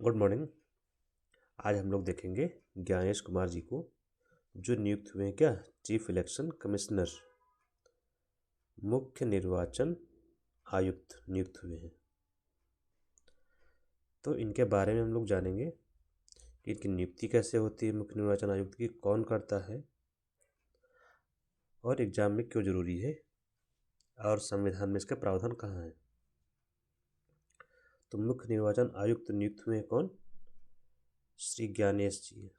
Good morning. आज हम लोग देखेंगे ज्ञानेश कुमार जी को, जो नियुक्त हुए हैं क्या, चीफ इलेक्शन कमिश्नर, मुख्य निर्वाचन आयुक्त नियुक्त हुए हैं। तो इनके बारे में हम लोग जानेंगे कि इनकी नियुक्ति कैसे होती है, मुख्य निर्वाचन आयुक्त की, कौन करता है और एग्जाम में क्यों जरूरी है, और संविधान में इसके प्रावधान कहाँ हैं। तो मुख्य निर्वाचन आयुक्त नियुक्त हुए हैं कौन? श्री ज्ञानेश जी,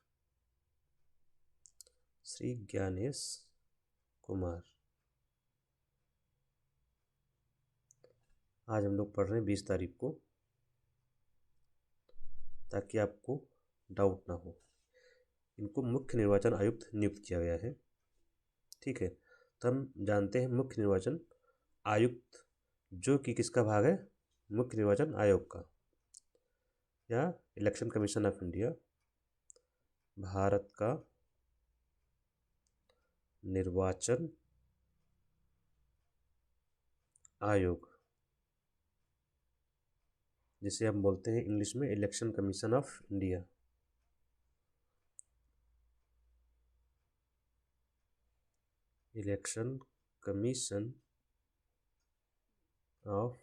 श्री ज्ञानेश कुमार। आज हम लोग पढ़ रहे हैं 20 तारीख को, ताकि आपको डाउट ना हो। इनको मुख्य निर्वाचन आयुक्त नियुक्त किया गया है। ठीक है, तो हम जानते हैं मुख्य निर्वाचन आयुक्त, जो कि किसका भाग है? मुख्य निर्वाचन आयोग का, या election commission of India, Bharat का निर्वाचन आयोग, जिसे हम बोलते हैं इंग्लिश में election commission of India. Election commission of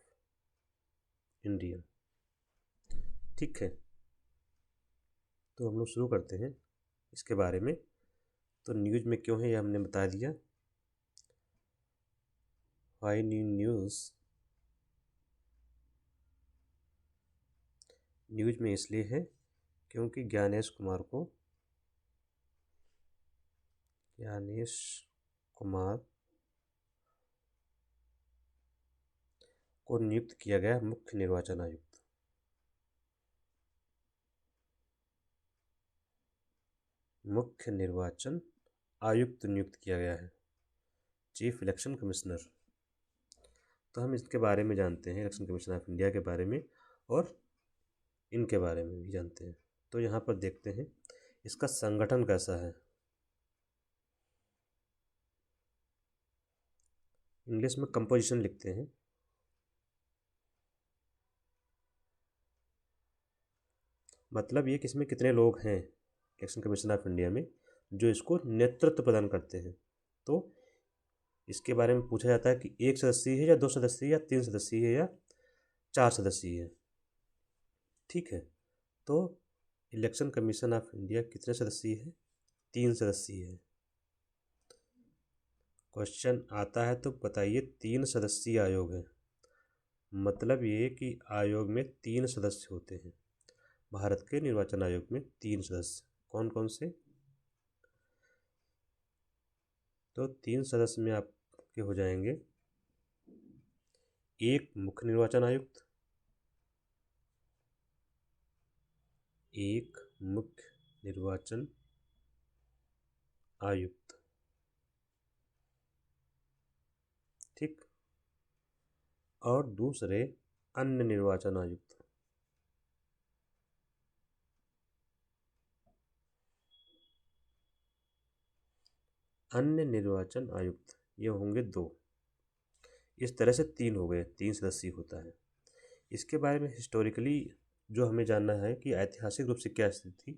India. ठीक है, तो हम लोग शुरू करते हैं इसके बारे में। तो न्यूज में क्यों है, ये हमने बता दिया। वाई न्यूज में इसलिए है क्योंकि ज्ञानेश कुमार को नियुक्त किया गया मुख्य निर्वाचन आयुक्त। मुख्य निर्वाचन आयुक्त नियुक्त किया गया है, चीफ इलेक्शन कमिश्नर। तो हम इसके बारे में जानते हैं, इलेक्शन कमीशन ऑफ इंडिया के बारे में, और इनके बारे में भी जानते हैं। तो यहाँ पर देखते हैं इसका संगठन कैसा है। इंग्लिश में कंपोजिशन लिखते हैं। मतलब ये कि इसमें कितने लोग हैं इलेक्शन कमीशन ऑफ इंडिया में, जो इसको नेतृत्व प्रदान करते हैं। तो इसके बारे में पूछा जाता है कि 1 सदस्यीय है या 2 सदस्यीय या 3 सदस्यीय है या 4 सदस्यीय है। ठीक है, तो इलेक्शन कमीशन ऑफ इंडिया कितने सदस्यीय है? 3 सदस्यीय है। क्वेश्चन आता है तो बताइए, 3 सदस्यीय आयोग है, मतलब ये कि आयोग में 3 सदस्य होते हैं। भारत के निर्वाचन आयोग में 3 सदस्य कौन कौन से? तो 3 सदस्य में आपके हो जाएंगे, एक मुख्य निर्वाचन आयुक्त, एक मुख्य निर्वाचन आयुक्त, ठीक, और दूसरे अन्य निर्वाचन आयुक्त। अन्य निर्वाचन आयुक्त ये होंगे 2। इस तरह से 3 हो गए, 3 सदस्यीय होता है। इसके बारे में हिस्टोरिकली जो हमें जानना है कि ऐतिहासिक रूप से क्या स्थिति थी।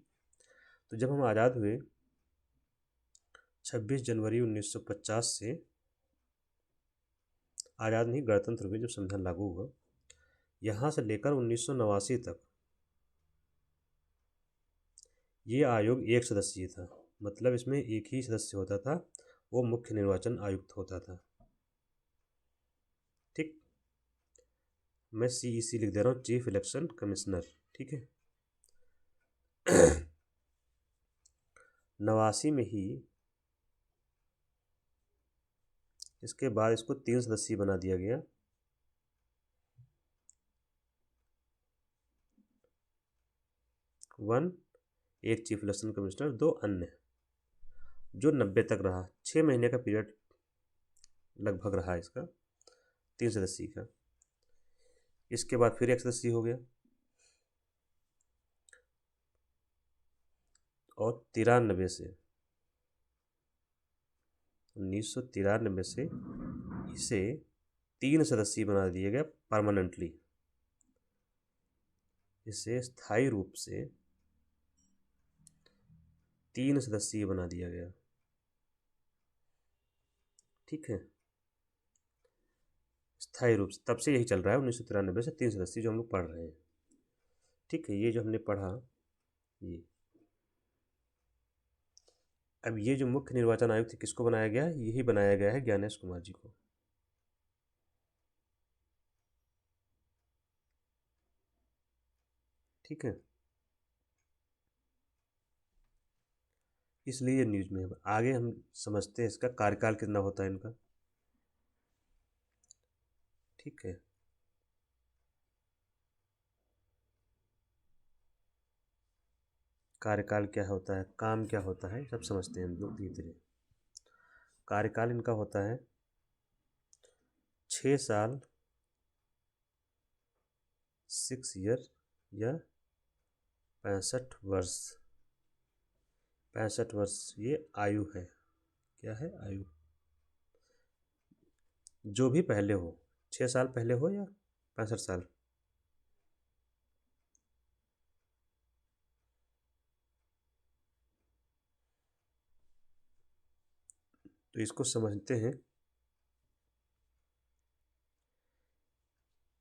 तो जब हम आज़ाद हुए 26 जनवरी 1950 से, आज़ाद नहीं, गणतंत्र हुए जब संविधान लागू हुआ, यहाँ से लेकर 1989 तक ये आयोग 1 सदस्यीय था। मतलब इसमें एक ही सदस्य होता था, वो मुख्य निर्वाचन आयुक्त होता था। ठीक, मैं CEC लिख दे रहा हूँ, चीफ इलेक्शन कमिश्नर। ठीक है, 89 में ही इसके बाद इसको 3 सदस्यीय बना दिया गया। वन, एक चीफ इलेक्शन कमिश्नर, 2 अन्य, जो 90 तक रहा। 6 महीने का पीरियड लगभग रहा इसका, 3 सदस्यीय का। इसके बाद फिर 1 सदस्यीय हो गया, और 93 से 1993 से इसे 3 सदस्यीय बना दिया गया परमानेंटली। इसे स्थायी रूप से 3 सदस्यीय बना दिया गया। ठीक है, स्थायी रूप से तब से यही चल रहा है, 1993 से 3 सदस्यीय जो हम लोग पढ़ रहे हैं। ठीक है, ये जो हमने पढ़ा ये। अब ये जो मुख्य निर्वाचन आयुक्त किसको बनाया गया है? यही बनाया गया है ज्ञानेश कुमार जी को। ठीक है, इसलिए न्यूज में है। आगे हम समझते हैं इसका कार्यकाल कितना होता है इनका। ठीक है, कार्यकाल क्या होता है, काम क्या होता है, सब समझते हैं हम लोग धीरे धीरे। कार्यकाल इनका होता है 6 साल, 6 ईयर या 65 वर्ष। 65 वर्ष ये आयु है। क्या है? आयु। जो भी पहले हो, 6 साल पहले हो या 65 साल। तो इसको समझते हैं।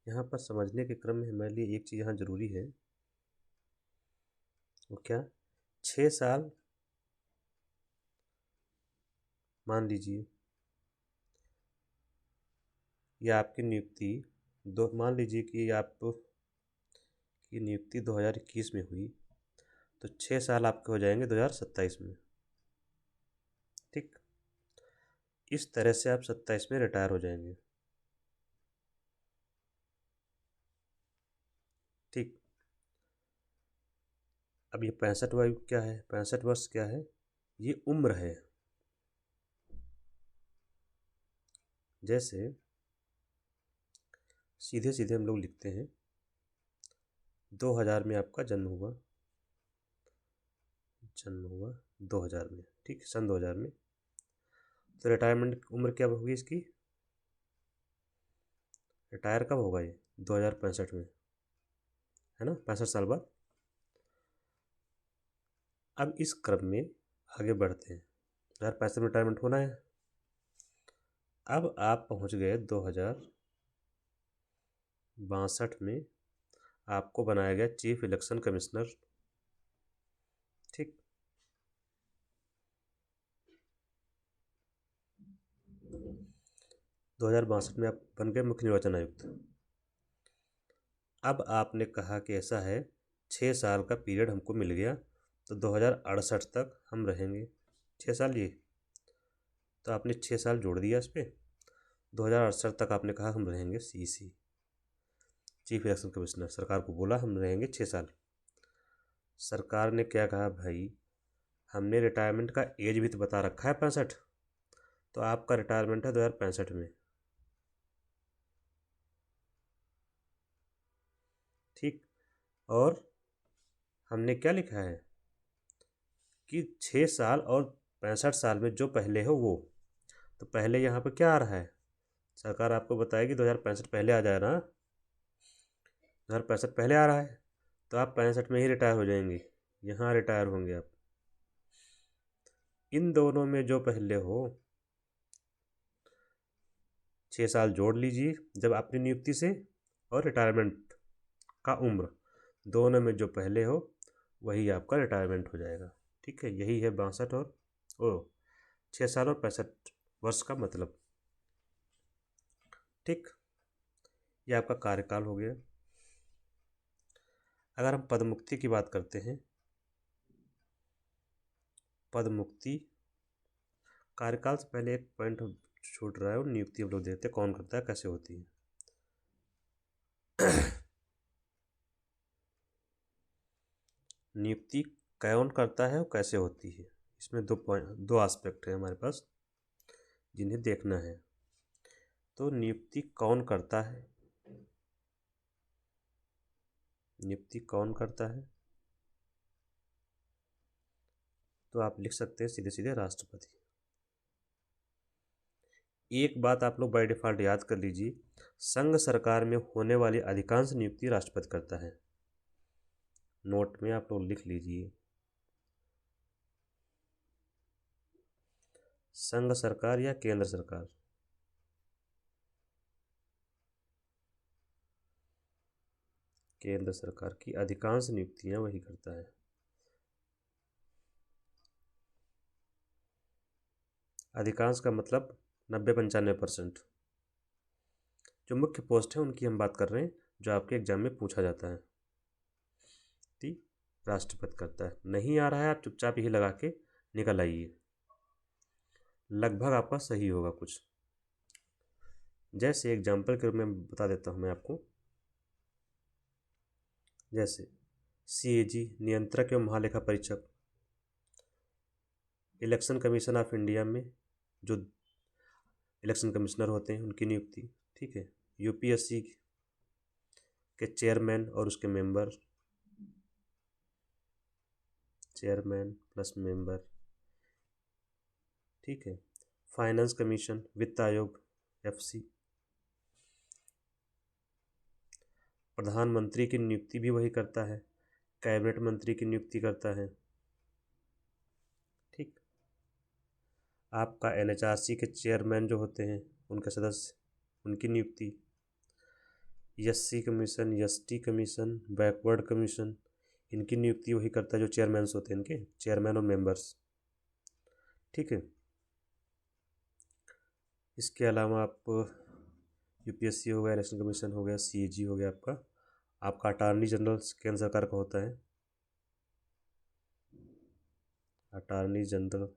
यहाँ पर समझने के क्रम में हमारे लिए एक चीज़ यहाँ जरूरी है, वो क्या? 6 साल मान लीजिए, या आपकी नियुक्ति दो, मान लीजिए कि आपकी नियुक्ति 2021 में हुई, तो 6 साल आपके हो जाएंगे 2027 में। ठीक, इस तरह से आप 27 में रिटायर हो जाएंगे। ठीक, अब ये 65 वायु क्या है? 65 वर्ष क्या है? ये उम्र है। जैसे सीधे सीधे हम लोग लिखते हैं 2000 में आपका जन्म हुआ 2000 में। ठीक, सन 2000 में। तो रिटायरमेंट उम्र क्या होगी इसकी? रिटायर कब होगा ये? 2065 में, है ना, 65 साल बाद। अब इस क्रम में आगे बढ़ते हैं। 2065 में रिटायरमेंट होना है। अब आप पहुंच गए 2062 में, आपको बनाया गया चीफ इलेक्शन कमिश्नर। ठीक, 2062 में आप बन गए मुख्य निर्वाचन आयुक्त। अब आपने कहा कि ऐसा है, 6 साल का पीरियड हमको मिल गया, तो 2068 तक हम रहेंगे। 6 साल ये, तो आपने 6 साल जोड़ दिया इस पर। 2068 तक आपने कहा हम रहेंगे सीसी, चीफ इलेक्शन कमिश्नर। सरकार को बोला हम रहेंगे 6 साल। सरकार ने क्या कहा? भाई हमने रिटायरमेंट का एज भी तो बता रखा है 65, तो आपका रिटायरमेंट है 2065 में। ठीक, और हमने क्या लिखा है कि 6 साल और 65 साल में जो पहले हो वो। तो पहले यहाँ पर क्या आ रहा है? सरकार आपको बताएगी 2065 पहले आ जाए ना, 2065 पहले आ रहा है, तो आप 65 में ही रिटायर हो जाएंगे, यहाँ रिटायर होंगे आप। इन दोनों में जो पहले हो, 6 साल जोड़ लीजिए जब अपनी नियुक्ति से, और रिटायरमेंट का उम्र, दोनों में जो पहले हो वही आपका रिटायरमेंट हो जाएगा। ठीक है, यही है 62 और 6 साल और 65 वर्ष का मतलब। ठीक, ये आपका कार्यकाल हो गया। अगर हम पदमुक्ति की बात करते हैं, पदमुक्ति कार्यकाल से पहले एक पॉइंट छूट रहा है, और नियुक्ति हम लोग देखते हैं कौन करता है, कैसे होती है। नियुक्ति कौन करता है और कैसे होती है, इसमें दो एस्पेक्ट है हमारे पास जिन्हें देखना है। तो नियुक्ति कौन करता है? नियुक्ति कौन करता है? तो आप लिख सकते हैं सीधे सीधे राष्ट्रपति। एक बात आप लोग बाय डिफ़ॉल्ट याद कर लीजिए, संघ सरकार में होने वाली अधिकांश नियुक्ति राष्ट्रपति करता है। नोट में आप लोग लिख लीजिए। संघ सरकार या केंद्र सरकार? केंद्र सरकार की अधिकांश नियुक्तियां वही करता है। अधिकांश का मतलब 90-95%। जो मुख्य पोस्ट है उनकी हम बात कर रहे हैं, जो आपके एग्जाम में पूछा जाता है। ठीक, राष्ट्रपति करता है। नहीं आ रहा है आप चुपचाप यही लगा के निकल आइए, लगभग आपका सही होगा कुछ। जैसे एग्जाम्पल के रूप में बता देता हूँ मैं आपको। जैसे CAG नियंत्रक एवं महालेखा परीक्षक, इलेक्शन कमीशन ऑफ इंडिया में जो इलेक्शन कमिश्नर होते हैं उनकी नियुक्ति। ठीक है, UPSC के चेयरमैन और उसके मेंबर, चेयरमैन प्लस मेंबर। ठीक है, फाइनेंस कमीशन, वित्त आयोग FC, प्रधानमंत्री की नियुक्ति भी वही करता है, कैबिनेट मंत्री की नियुक्ति करता है। ठीक, आपका NHRC के चेयरमैन जो होते हैं उनके सदस्य, उनकी नियुक्ति। SC commission, ST commission, backward commission, इनकी नियुक्ति वही करता है जो चेयरमैन्स होते हैं, इनके चेयरमैन और मेंबर्स। ठीक है, इसके अलावा आप UPSC हो गया, इलेक्शन कमीशन हो गया, CAG हो गया, आपका अटॉर्नी जनरल केंद्र सरकार का होता है, अटॉर्नी जनरल।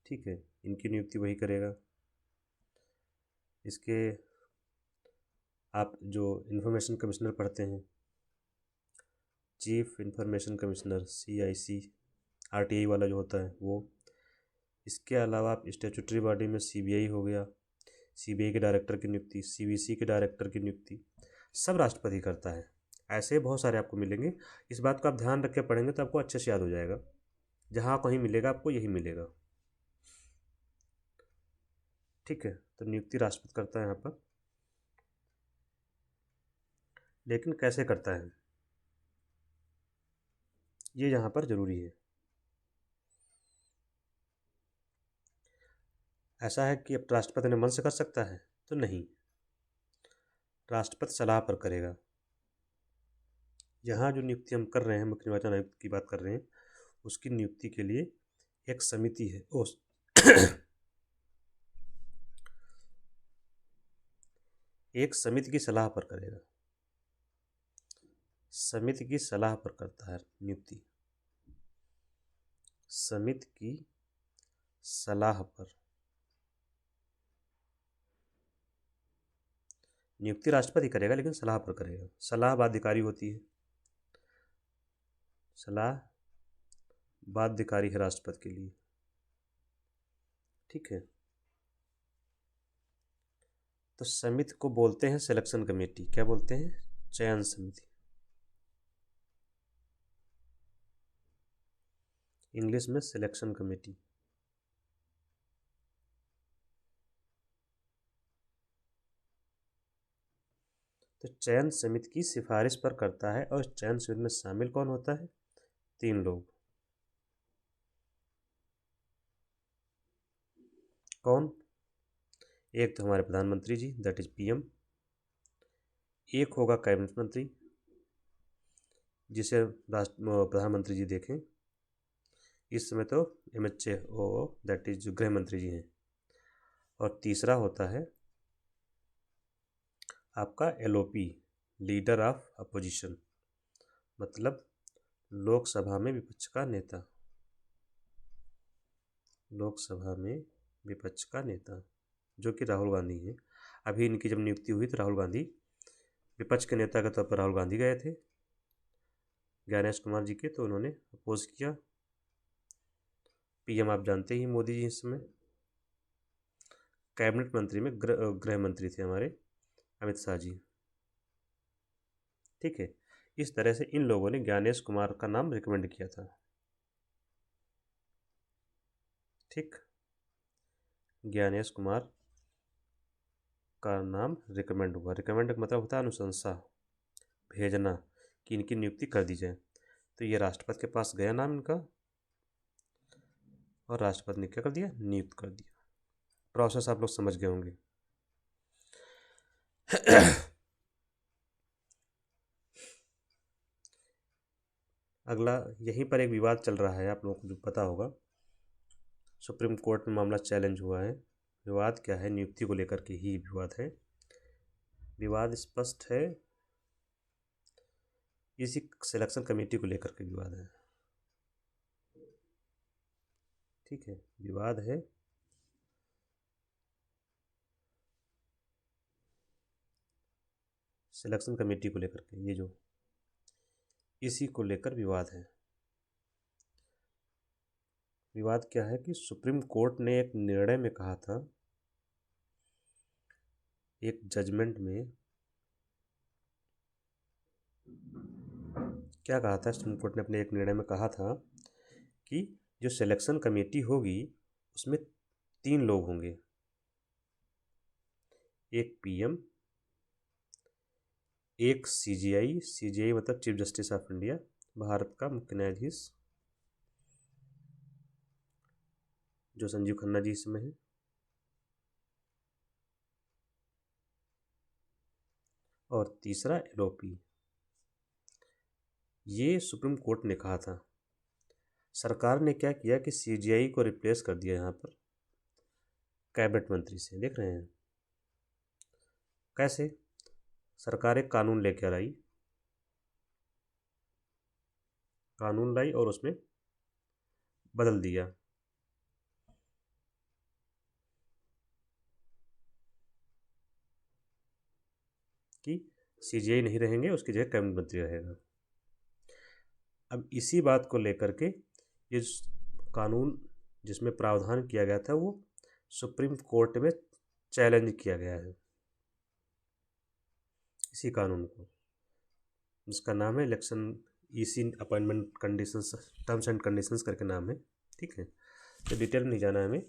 ठीक है, इनकी नियुक्ति वही करेगा। इसके आप जो इन्फॉर्मेशन कमिश्नर पढ़ते हैं, chief information commissioner CIC, RTI वाला जो होता है वो। इसके अलावा आप स्टैट्यूटरी बॉडी में CBI हो गया, CBI के डायरेक्टर की नियुक्ति, CBC के डायरेक्टर की नियुक्ति सब राष्ट्रपति करता है। ऐसे बहुत सारे आपको मिलेंगे। इस बात को आप ध्यान रख के पढ़ेंगे तो आपको अच्छे से याद हो जाएगा। जहाँ कहीं मिलेगा आपको यही मिलेगा। ठीक है, तो नियुक्ति राष्ट्रपति करता है यहाँ पर। लेकिन कैसे करता है ये यहाँ पर जरूरी है। ऐसा है कि अब राष्ट्रपति ने मन से कर सकता है तो नहीं, राष्ट्रपति सलाह पर करेगा। यहाँ जो नियुक्ति हम कर रहे हैं, मुख्य निर्वाचन आयुक्त की बात कर रहे हैं, उसकी नियुक्ति के लिए एक समिति है एक समिति की सलाह पर करेगा, समिति की सलाह पर करता है नियुक्ति, समिति की सलाह पर। नियुक्ति राष्ट्रपति करेगा लेकिन सलाह पर करेगा। सलाह बाध्यकारी होती है, सलाह बाध्यकारी है राष्ट्रपति के लिए। ठीक है, तो समिति को बोलते हैं सिलेक्शन कमेटी। क्या बोलते हैं? चयन समिति, इंग्लिश में सिलेक्शन कमेटी। तो चयन समिति की सिफारिश पर करता है, और चयन समिति में शामिल कौन होता है? 3 लोग। कौन? एक तो हमारे प्रधानमंत्री जी, दैट इज PM। एक होगा कैबिनेट मंत्री, जिसे प्रधानमंत्री जी देखें। इस समय तो MHO दैट इज गृह मंत्री जी हैं। और तीसरा होता है आपका LOP, लीडर ऑफ अपोजिशन, मतलब लोकसभा में विपक्ष का नेता, लोकसभा में विपक्ष का नेता, जो कि राहुल गांधी हैं। अभी इनकी जब नियुक्ति हुई तो राहुल गांधी विपक्ष के नेता के तौर पर राहुल गांधी गए थे ज्ञानेश कुमार जी के, तो उन्होंने अपोज किया। PM आप जानते ही मोदी जी इस समय। कैबिनेट मंत्री में गृह मंत्री थे हमारे अमित शाह जी। ठीक है, इस तरह से इन लोगों ने ज्ञानेश कुमार का नाम रिकमेंड किया था। ठीक, ज्ञानेश कुमार का नाम रिकमेंड हुआ। रिकमेंड का मतलब होता है अनुशंसा, भेजना, कि इनकी नियुक्ति कर दी जाए। तो ये राष्ट्रपति के पास गया नाम इनका, और राष्ट्रपति ने क्या कर दिया, नियुक्त कर दिया। प्रोसेस आप लोग समझ गए होंगे। अगला, यहीं पर एक विवाद चल रहा है, आप लोगों को जो पता होगा, सुप्रीम कोर्ट में मामला चैलेंज हुआ है। विवाद क्या है, नियुक्ति को लेकर के ही विवाद है। विवाद स्पष्ट है, इसी सिलेक्शन कमेटी को लेकर के विवाद है। ठीक है, विवाद है सिलेक्शन कमेटी को लेकर के, ये जो इसी को लेकर विवाद है। विवाद क्या है कि सुप्रीम कोर्ट ने एक निर्णय में कहा था, एक जजमेंट में क्या कहा था, सुप्रीम कोर्ट ने अपने एक निर्णय में कहा था कि जो सिलेक्शन कमेटी होगी उसमें 3 लोग होंगे, एक पीएम, एक सीजीआई, सीजीआई मतलब chief justice of India, Bharat का मुख्य न्यायाधीश जो संजीव खन्ना जी इसमें है, और तीसरा एलओपी। ये सुप्रीम कोर्ट ने कहा था। सरकार ने क्या किया कि सीजीआई को रिप्लेस कर दिया यहाँ पर कैबिनेट मंत्री से। देख रहे हैं कैसे सरकार एक कानून लेकर आई, कानून लाई और उसमें बदल दिया कि सीजीआई नहीं रहेंगे, उसकी जगह कैबिनेट मंत्री रहेगा। अब इसी बात को लेकर के ये कानून जिसमें प्रावधान किया गया था वो सुप्रीम कोर्ट में चैलेंज किया गया है, इसी कानून को, जिसका नाम है election EC appointment conditions, terms and conditions करके नाम है। ठीक है, तो डिटेल में नहीं जाना है हमें।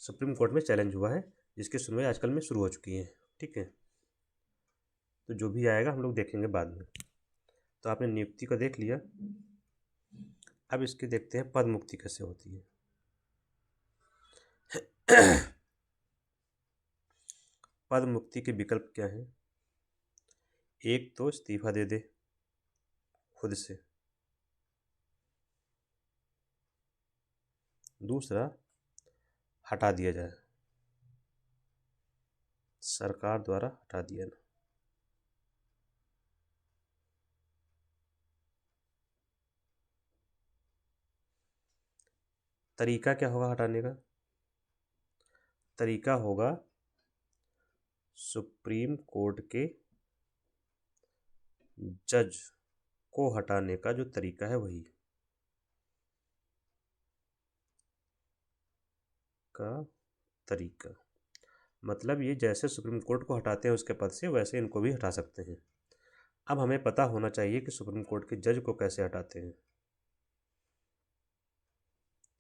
सुप्रीम कोर्ट में चैलेंज हुआ है, जिसकी सुनवाई आजकल में शुरू हो चुकी है। ठीक है, तो जो भी आएगा हम लोग देखेंगे बाद में। तो आपने नियुक्ति को देख लिया, अब इसके देखते हैं पद मुक्ति कैसे होती है। पद मुक्ति के विकल्प क्या हैं? एक तो इस्तीफा दे दे खुद से, दूसरा हटा दिया जाए, सरकार द्वारा हटा दिया ना। तरीका क्या होगा हटाने का? तरीका होगा सुप्रीम कोर्ट के जज को हटाने का जो तरीका है वही का तरीका, मतलब ये जैसे सुप्रीम कोर्ट को हटाते हैं उसके पद से, वैसे इनको भी हटा सकते हैं। अब हमें पता होना चाहिए कि सुप्रीम कोर्ट के जज को कैसे हटाते हैं।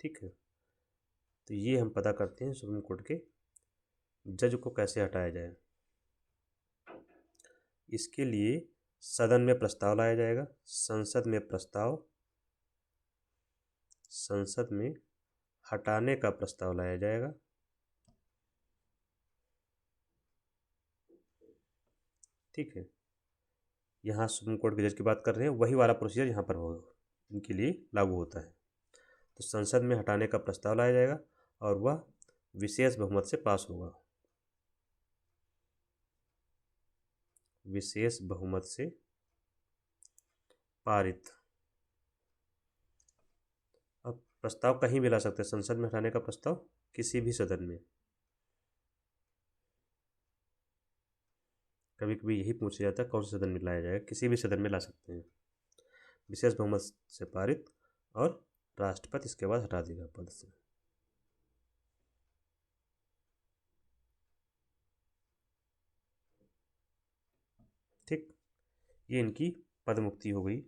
ठीक है, तो ये हम पता करते हैं सुप्रीम कोर्ट के जज को कैसे हटाया जाए। इसके लिए सदन में प्रस्ताव लाया जाएगा, संसद में प्रस्ताव, संसद में हटाने का प्रस्ताव लाया जाएगा। ठीक है, यहाँ सुप्रीम कोर्ट के जज की बात कर रहे हैं, वही वाला प्रोसीजर यहाँ पर होगा, इनके लिए लागू होता है। तो संसद में हटाने का प्रस्ताव लाया जाएगा और वह विशेष बहुमत से पास होगा, विशेष बहुमत से पारित। अब प्रस्ताव कहीं भी ला सकते हैं, संसद में हटाने का प्रस्ताव किसी भी सदन में। कभी कभी यही पूछा जाता है कौन से सदन में लाया जाएगा, किसी भी सदन में ला सकते हैं, विशेष बहुमत से पारित, और राष्ट्रपति इसके बाद हटा देगा पद से। ठीक, ये इनकी पद मुक्ति हो गई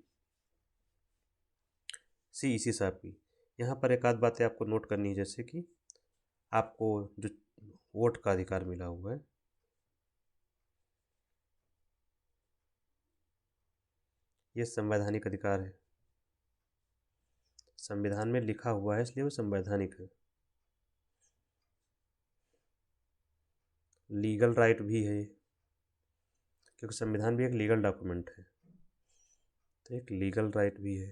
सीईसी साहब की। यहाँ पर एक आध बातें आपको नोट करनी है, जैसे कि आपको जो वोट का अधिकार मिला हुआ है, ये संवैधानिक अधिकार है, संविधान में लिखा हुआ है इसलिए वो संवैधानिक है। लीगल राइट भी है क्योंकि संविधान भी एक लीगल डॉक्यूमेंट है, तो एक लीगल राइट भी है।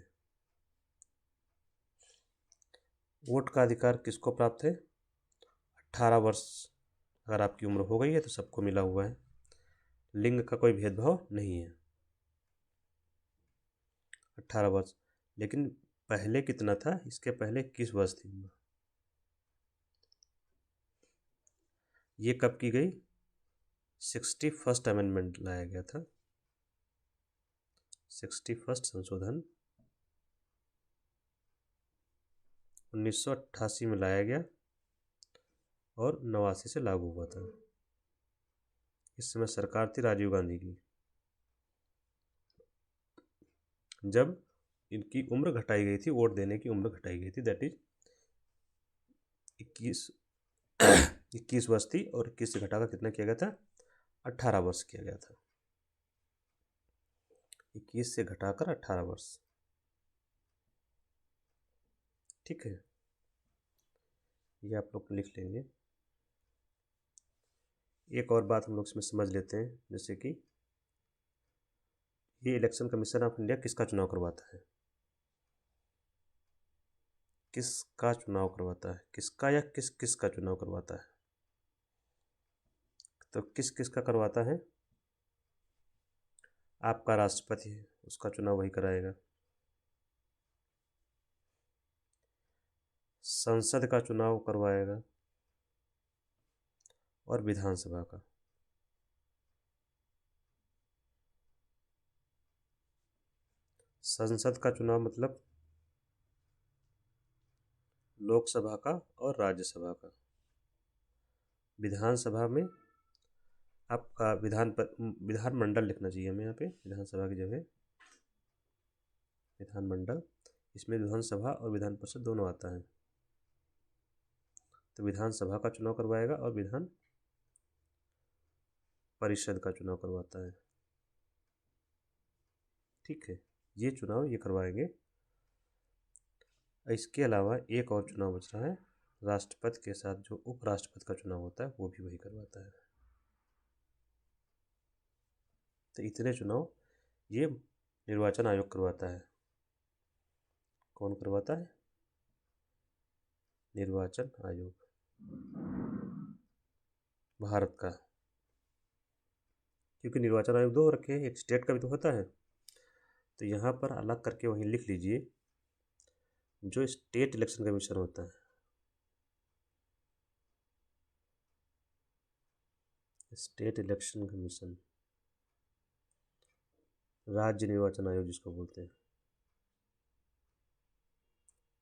वोट का अधिकार किसको प्राप्त है? 18 वर्ष अगर आपकी उम्र हो गई है तो सबको मिला हुआ है, लिंग का कोई भेदभाव नहीं है। 18 वर्ष, लेकिन पहले कितना था? इसके पहले 21 वर्ष थी उम्र। ये कब की गई? 61st अमेंडमेंट लाया गया था, 61st संशोधन 1988 में लाया गया और 89 से लागू हुआ था। इस समय सरकार थी राजीव गांधी की, जब इनकी उम्र घटाई गई थी, वोट देने की उम्र घटाई गई थी, दैट इज 21 वर्ष थी और 21 से घटाकर कितना किया गया था? 18 वर्ष किया गया था। 21 से घटाकर 18 वर्ष, ठीक है, ये आप लोग लिख लेंगे। एक और बात हम लोग इसमें समझ लेते हैं, जैसे कि ये इलेक्शन कमीशन ऑफ इंडिया किसका चुनाव करवाता है? किसका चुनाव करवाता है? किसका या किसका चुनाव करवाता है? तो किसका करवाता है? आपका राष्ट्रपति है, उसका चुनाव वही कराएगा। संसद का चुनाव करवाएगा और विधानसभा का। संसद का चुनाव मतलब लोकसभा का और राज्यसभा का। विधानसभा में आपका विधानमंडल लिखना चाहिए हमें यहाँ पे, विधानसभा की जगह विधानमंडल। इसमें विधानसभा और विधान परिषद दोनों आता है, तो विधानसभा का चुनाव करवाएगा और विधान परिषद का चुनाव करवाता है, ठीक है। ये चुनाव ये करवाएंगे। इसके अलावा एक और चुनाव बच रहा है, राष्ट्रपति के साथ जो उपराष्ट्रपति का चुनाव होता है वो भी वही करवाता है। तो इतने चुनाव ये निर्वाचन आयोग करवाता है। कौन करवाता है? निर्वाचन आयोग भारत का, क्योंकि निर्वाचन आयोग दो रखे हैं, एक स्टेट का भी तो होता है, तो यहाँ पर अलग करके वहीं लिख लीजिए जो स्टेट इलेक्शन कमीशन होता है, स्टेट इलेक्शन कमीशन, राज्य निर्वाचन आयोग जिसको बोलते हैं,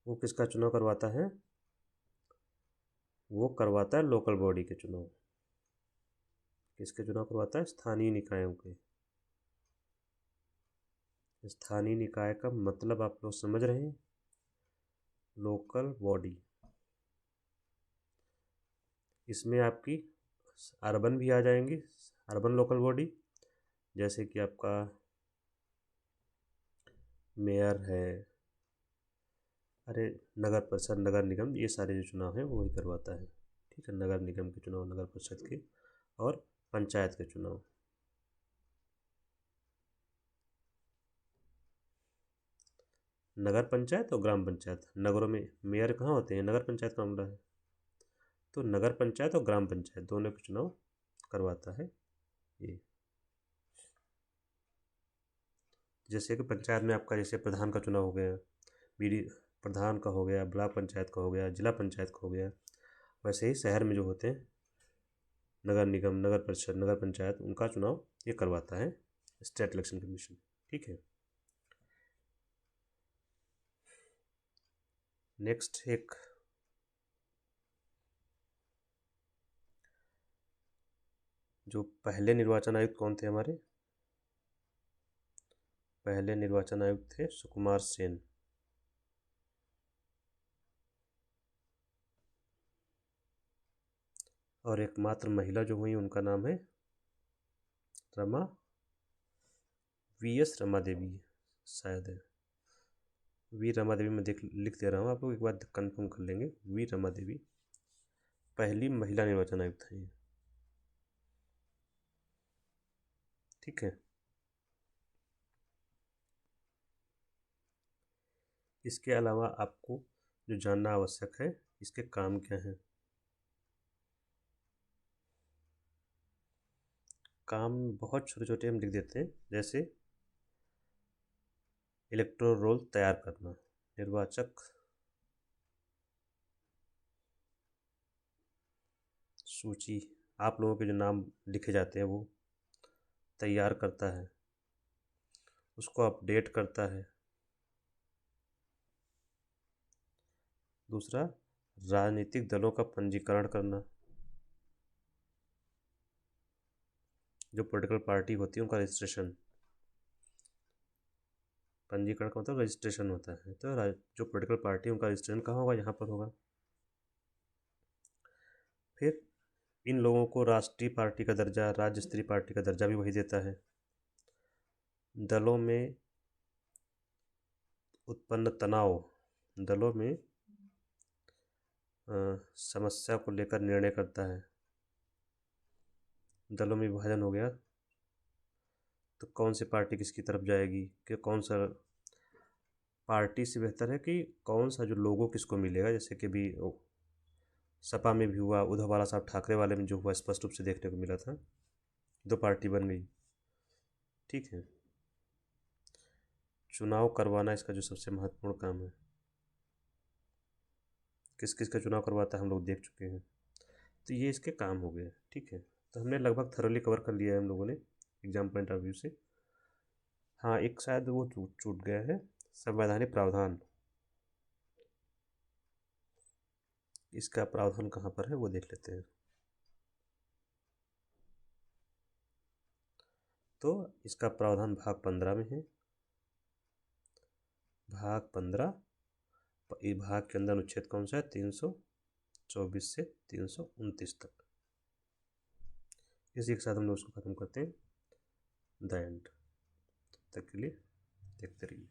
वो किसका चुनाव करवाता है? वो करवाता है लोकल बॉडी के चुनाव। किसके चुनाव करवाता है? स्थानीय निकायों के। स्थानीय निकाय का मतलब आप लोग समझ रहे हैं, लोकल बॉडी। इसमें आपकी अर्बन भी आ जाएंगी, अर्बन लोकल बॉडी, जैसे कि आपका मेयर है, अरे नगर परिषद, नगर निगम, ये सारे जो चुनाव हैं वो वही करवाता है, ठीक है। नगर निगम के चुनाव, नगर परिषद के और पंचायत के चुनाव। नगर पंचायत और ग्राम पंचायत, नगरों में मेयर कहाँ होते हैं? नगर पंचायत का मामला है, तो नगर पंचायत और ग्राम पंचायत दोनों के चुनाव करवाता है ये। जैसे कि पंचायत में आपका जैसे प्रधान का चुनाव हो गया, बीडी प्रधान का हो गया, ब्लॉक पंचायत का हो गया, जिला पंचायत का हो गया, वैसे ही शहर में जो होते हैं नगर निगम, नगर परिषद, नगर पंचायत, उनका चुनाव ये करवाता है स्टेट इलेक्शन कमीशन, ठीक है। नेक्स्ट एक जो पहले निर्वाचन आयुक्त कौन थे हमारे? पहले निर्वाचन आयुक्त थे सुकुमार सेन। और एकमात्र महिला जो हुई उनका नाम है रमा, वी एस रमा देवी, शायद है वीर रमा देवी। मैं लिख दे रहा हूँ, आप लोग एक बार कंफर्म कर लेंगे। वीर रमा देवी पहली महिला निर्वाचन आयुक्त हैं ये, ठीक है। इसके अलावा आपको जो जानना आवश्यक है, इसके काम क्या हैं। काम बहुत छोटे छोटे हम लिख देते हैं, जैसे इलेक्टोरल रोल तैयार करना, निर्वाचक सूची, आप लोगों के जो नाम लिखे जाते हैं वो तैयार करता है, उसको अपडेट करता है। दूसरा, राजनीतिक दलों का पंजीकरण करना, जो पॉलिटिकल पार्टी होती है उनका रजिस्ट्रेशन, पंजीकरण का मतलब रजिस्ट्रेशन होता है। तो जो पॉलिटिकल पार्टी उनका रजिस्ट्रेशन कहाँ होगा, यहाँ पर होगा। फिर इन लोगों को राष्ट्रीय पार्टी का दर्जा, राज्य स्तरीय पार्टी का दर्जा भी वही देता है। दलों में उत्पन्न तनाव, दलों में समस्या को लेकर निर्णय करता है। दलों में विभाजन हो गया तो कौन सी पार्टी किसकी तरफ जाएगी, कि कौन सा पार्टी से बेहतर है कि कौन सा जो लोगों किसको मिलेगा। जैसे कि भी सपा में भी हुआ, उद्धव बाला साहब ठाकरे वाले में जो हुआ, स्पष्ट रूप से देखने को मिला था, दो पार्टी बन गई, ठीक है। चुनाव करवाना इसका जो सबसे महत्वपूर्ण काम है, किस किस का चुनाव करवाता है हम लोग देख चुके हैं। तो ये इसके काम हो गए, ठीक है। तो हमने लगभग थरोली कवर कर लिया है हम लोगों ने एग्जाम पॉइंट ऑफ व्यू से। हाँ, एक शायद वो छूट गया है, संवैधानिक प्रावधान। इसका प्रावधान कहाँ पर है वो देख लेते हैं। तो इसका प्रावधान भाग 15 में है। भाग 15, इस भाग के अंदर अनुच्छेद कौन सा है, 324 से 329 तक। इसी के साथ हम लोग उसको खत्म करते हैं। द एंड तक के लिए देखते रहिए।